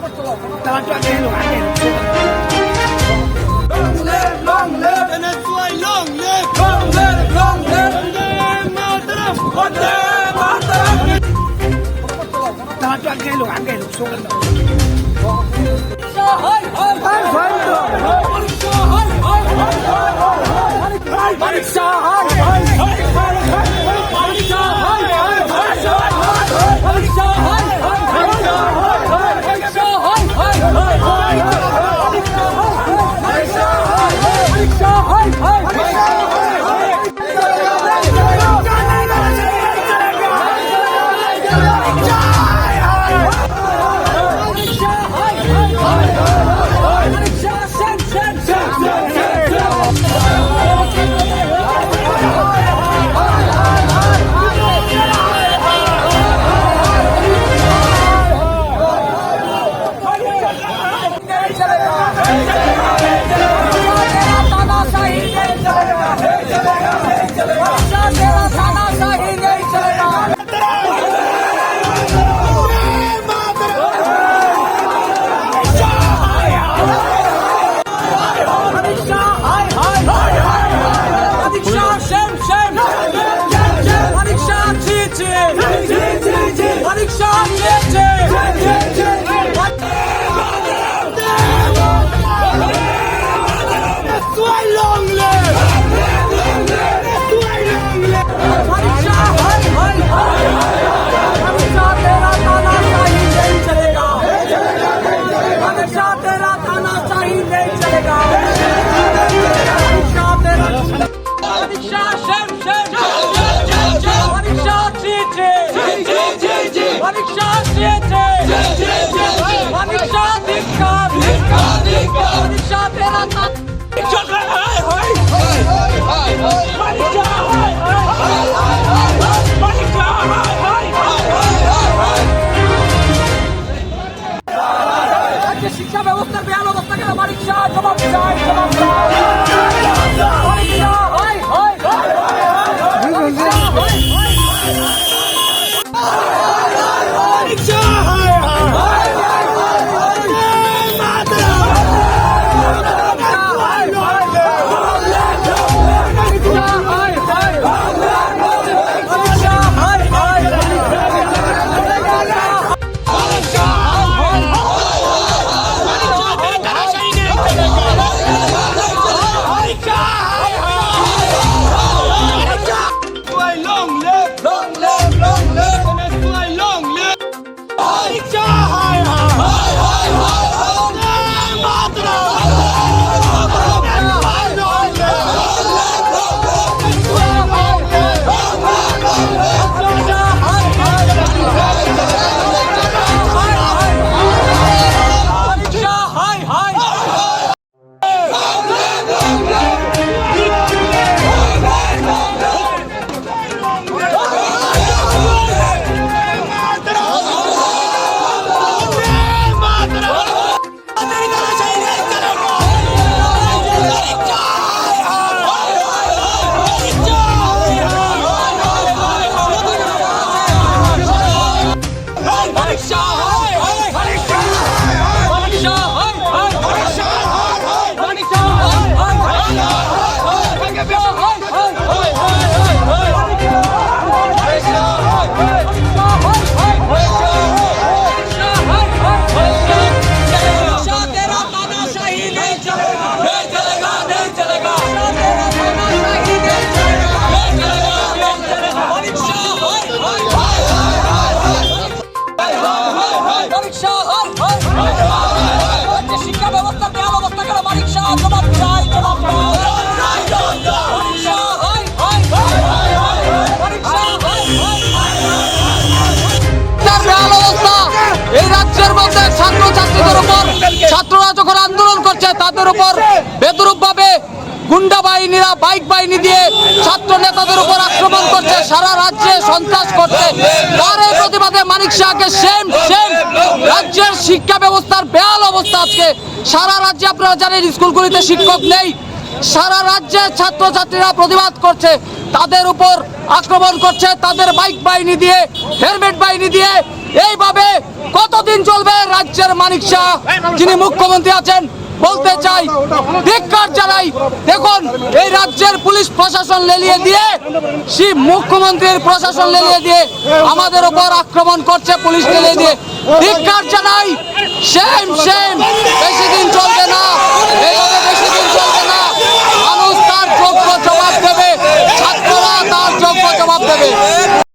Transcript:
Long live Venezuela! Long live! Long live! Long live! শিক্ষা ব্যবস্থার বেহাল অবস্থাকে মানিক শাহ জবাব চাই, জবাব ছাত্ররা যখন আন্দোলন করছে তাদের উপর বেদরূপভাবে গুন্ডা বাহিনীরা বাইক বাহিনী দিয়ে ছাত্র নেতাদের উপর আক্রমণ করছে, সারা রাজ্যে সন্ত্রাস করছে। তার এই প্রতিবাদে মানিক শাহকে সেম রাজ্যের শিক্ষা ব্যবস্থার বেহাল অবস্থা। আজকে সারা রাজ্যে আপনারা জানেন স্কুলগুলিতে শিক্ষক নেই, সারা রাজ্যে ছাত্রছাত্রীরা প্রতিবাদ করছে, তাদের উপর আক্রমণ করছে, তাদের বাইক বাহিনী দিয়ে হেলমেট বাহিনী দিয়ে এইভাবে কতদিন চলবে রাজ্যের মানিক শাহ যিনি মুখ্যমন্ত্রী আছেন? বলতে চাই, ধিক্কার জানাই। দেখুন, এই রাজ্যের পুলিশ প্রশাসন লেলিয়ে দিয়ে, মুখ্যমন্ত্রীর প্রশাসন লেলিয়ে দিয়ে আমাদের উপর আক্রমণ করছে, পুলিশ লেলিয়ে দিয়ে। ধিক্কার জানাই। সেম বেশি দিন চলবে না।